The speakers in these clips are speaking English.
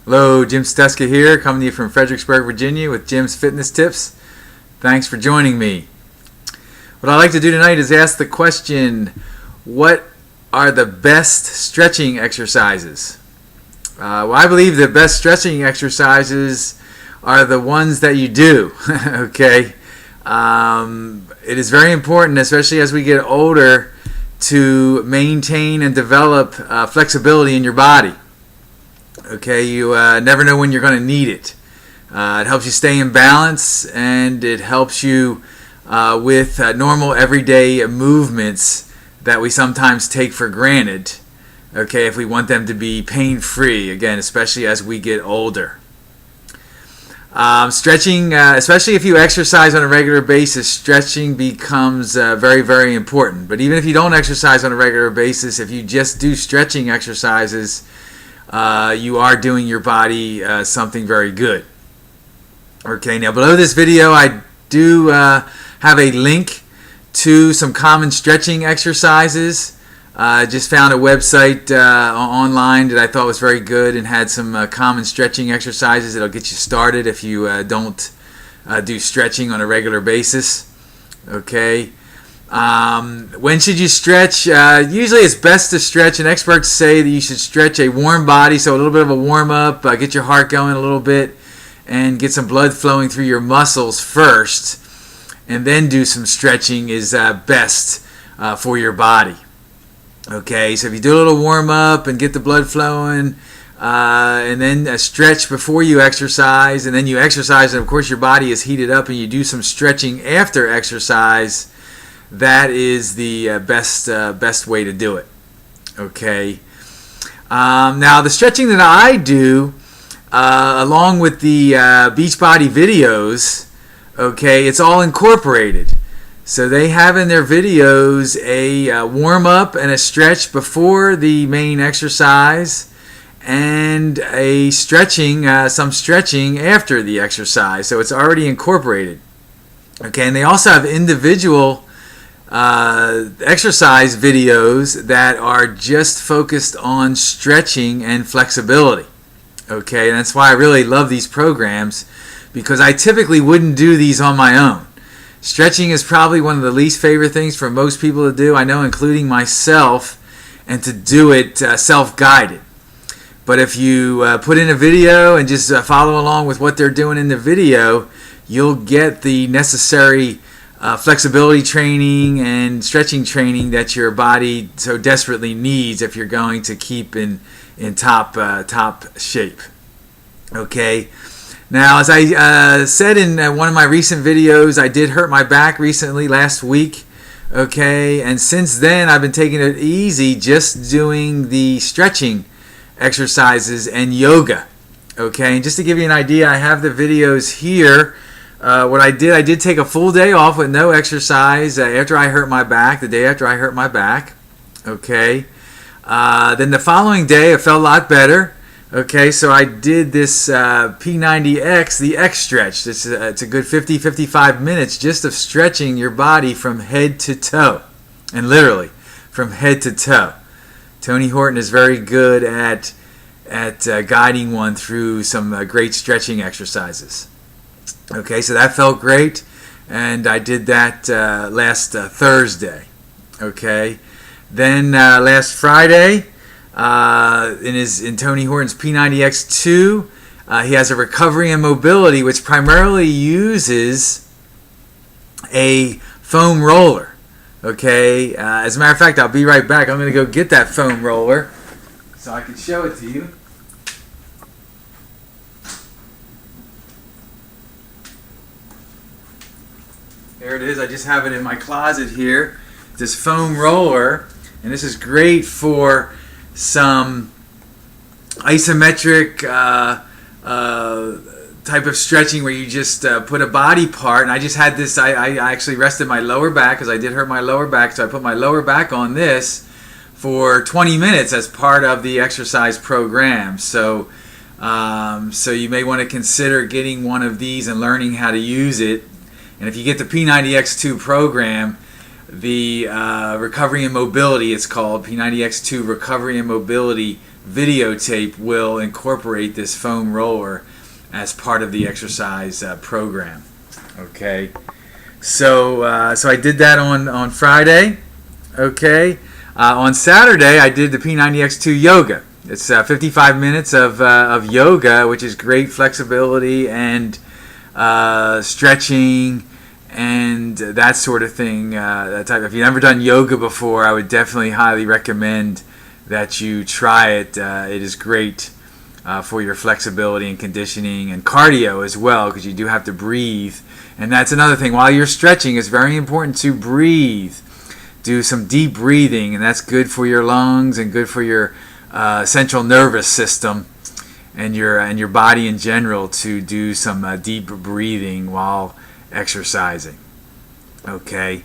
Hello, Jim Steska here, coming to you from Fredericksburg, Virginia with Jim's Fitness Tips. Thanks for joining me. What I'd like to do tonight is ask the question, what are the best stretching exercises? Well, I believe the best stretching exercises are the ones that you do, okay? It is very important, especially as we get older, to maintain and develop flexibility in your body. Okay, you never know when you're going to need it. It helps you stay in balance, and it helps you with normal everyday movements that we sometimes take for granted. Okay, if we want them to be pain-free, again, especially as we get older. Stretching, especially if you exercise on a regular basis, stretching becomes very, very important. But even if you don't exercise on a regular basis, if you just do stretching exercises, you are doing your body something very good. Okay, now below this video I do have a link to some common stretching exercises. I just found a website online that I thought was very good and had some common stretching exercises that'll get you started if you don't do stretching on a regular basis. Okay. When should you stretch? Usually it's best to stretch, and experts say that you should stretch a warm body, so a little bit of a warm-up, get your heart going a little bit, and get some blood flowing through your muscles first, and then do some stretching is best for your body. Okay, so if you do a little warm-up and get the blood flowing, and then stretch before you exercise, and then you exercise, and of course your body is heated up, and you do some stretching after exercise, that is the best way to do it. Okay. Now the stretching that I do, along with the Beachbody videos, okay, it's all incorporated. So they have in their videos a warm-up and a stretch before the main exercise, and a stretching, some stretching after the exercise. So it's already incorporated. Okay, and they also have individual exercise videos that are just focused on stretching and flexibility. Okay, and that's why I really love these programs, because I typically wouldn't do these on my own. Stretching is probably one of the least favorite things for most people to do, I know, including myself, and to do it self-guided. But if you put in a video and just follow along with what they're doing in the video, you'll get the necessary flexibility training and stretching training that your body so desperately needs if you're going to keep in top shape. Okay. Now, as I said in one of my recent videos, I did hurt my back recently last week. Okay, and since then I've been taking it easy, just doing the stretching exercises and yoga. Okay, and just to give you an idea, I have the videos here. What I did take a full day off with no exercise after I hurt my back, the day after I hurt my back. Okay. Then the following day I felt a lot better. Okay, so I did this P90X, the X stretch. It's a good 50-55 minutes just of stretching your body from head to toe. And literally, from head to toe. Tony Horton is very good at guiding one through some great stretching exercises. Okay, so that felt great, and I did that last Thursday. Okay, then last Friday, in Tony Horton's P90X2, he has a recovery and mobility, which primarily uses a foam roller. Okay, as a matter of fact, I'll be right back. I'm going to go get that foam roller so I can show it to you. There it is. I just have it in my closet here. This foam roller, and this is great for some isometric type of stretching where you just put a body part. And I just had this. I actually rested my lower back because I did hurt my lower back, so I put my lower back on this for 20 minutes as part of the exercise program. So you may want to consider getting one of these and learning how to use it. And if you get the P90X2 program, the Recovery and Mobility, it's called P90X2 Recovery and Mobility videotape will incorporate this foam roller as part of the exercise program. Okay, so I did that on Friday. Okay, on Saturday I did the P90X Yoga. It's 55 minutes of yoga, which is great flexibility and stretching and that sort of thing. If you've never done yoga before, I would definitely highly recommend that you try it. It is great for your flexibility and conditioning and cardio as well, because you do have to breathe. And that's another thing. While you're stretching, it's very important to breathe. Do some deep breathing, and that's good for your lungs and good for your central nervous system and your body in general, to do some deep breathing while exercising. Okay,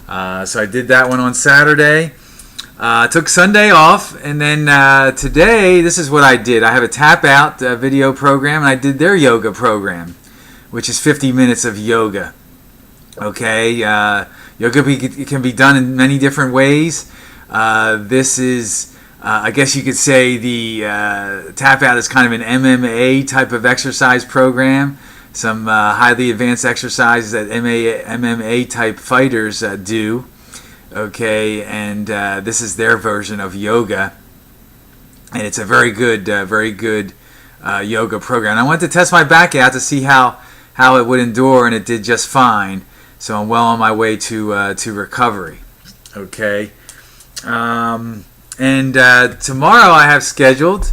so I did that one on Saturday. Took Sunday off, and then today, this is what I did. I have a Tap Out video program, and I did their yoga program, which is 50 minutes of yoga. Okay, yoga can be done in many different ways. This is, I guess you could say, the Tap Out is kind of an MMA type of exercise program. Some highly advanced exercises that MMA type fighters do. Okay, and this is their version of yoga, and it's a very good yoga program. And I wanted to test my back out to see how it would endure, and it did just fine. So I'm well on my way to recovery. Okay, and tomorrow I have scheduled.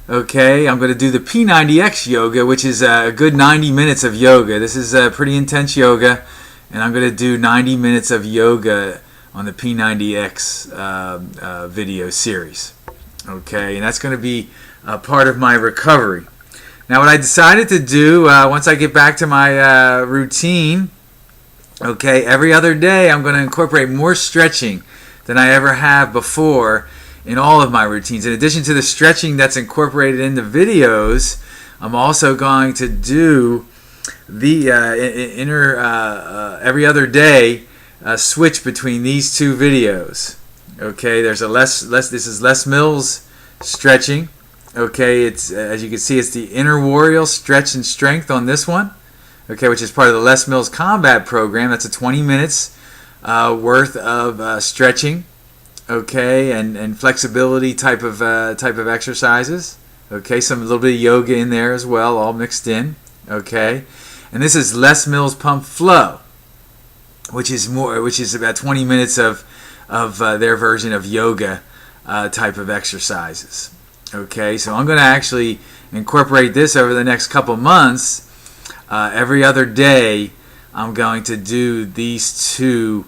Okay, I'm going to do the P90X Yoga, which is a good 90 minutes of yoga. This is pretty intense yoga, and I'm going to do 90 minutes of yoga on the P90X video series. Okay, and that's going to be part of my recovery. Now, what I decided to do once I get back to my routine, okay, every other day I'm going to incorporate more stretching than I ever have before in all of my routines. In addition to the stretching that's incorporated in the videos, I'm also going to do the every other day switch between these two videos. Okay, there's this is Les Mills stretching. Okay, it's as you can see, it's the interwarrial stretch and strength on this one. Okay, which is part of the Les Mills combat program. That's a 20 minutes worth of stretching. Okay, and flexibility type of exercises. Okay, a little bit of yoga in there as well, all mixed in. Okay, and this is Les Mills Pump Flow, which is about 20 minutes of their version of yoga type of exercises. Okay, so I'm going to actually incorporate this over the next couple months. Every other day, I'm going to do these two.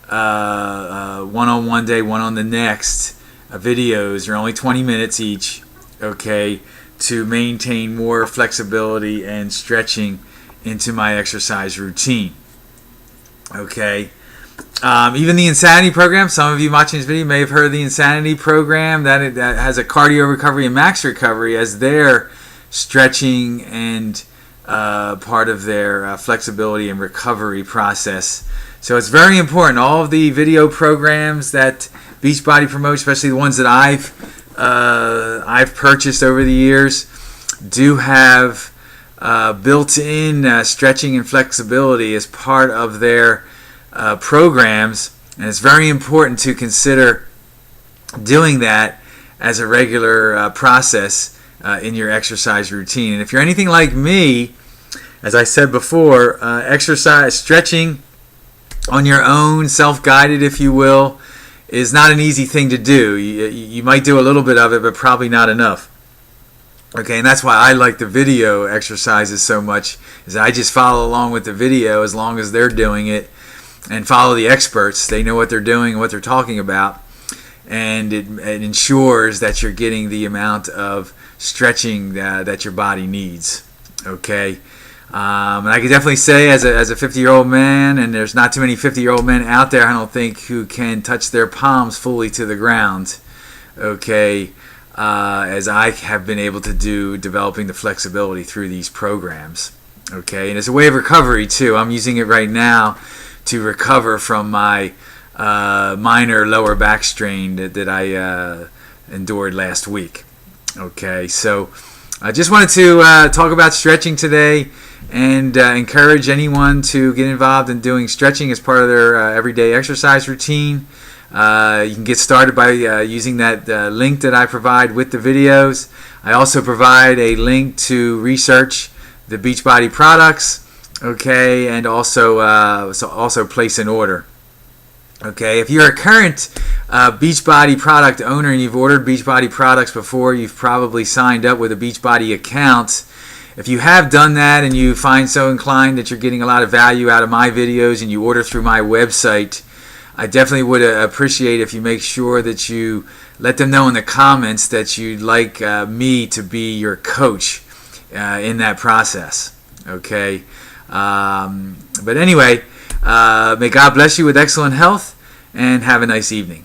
One on one day, one on the next videos. They're only 20 minutes each, okay, to maintain more flexibility and stretching into my exercise routine. Okay, even the Insanity program, some of you watching this video may have heard of the Insanity program. That has a cardio recovery and max recovery as their stretching and part of their flexibility and recovery process. So it's very important. All of the video programs that Beachbody promotes, especially the ones that I've purchased over the years, do have built-in stretching and flexibility as part of their programs, and it's very important to consider doing that as a regular process in your exercise routine. And if you're anything like me, as I said before, exercise, stretching on your own, self-guided, if you will, is not an easy thing to do. You might do a little bit of it, but probably not enough. Okay, and that's why I like the video exercises so much, is that I just follow along with the video as long as they're doing it, and follow the experts. They know what they're doing and what they're talking about, and it ensures that you're getting the amount of stretching that your body needs. Okay. And I can definitely say, as a 50-year-old man, and there's not too many 50-year-old men out there, I don't think, who can touch their palms fully to the ground, okay, as I have been able to do, developing the flexibility through these programs, okay. And it's a way of recovery too. I'm using it right now to recover from my minor lower back strain that I endured last week. Okay, so I just wanted to talk about stretching today and encourage anyone to get involved in doing stretching as part of their everyday exercise routine. You can get started by using that link that I provide with the videos. I also provide a link to research the Beachbody products, okay, and also place an order. Okay, if you're a current Beachbody product owner and you've ordered Beachbody products before, you've probably signed up with a Beachbody account. If you have done that and you find so inclined that you're getting a lot of value out of my videos and you order through my website, I definitely would appreciate if you make sure that you let them know in the comments that you'd like me to be your coach in that process. Okay, but anyway, may God bless you with excellent health and have a nice evening.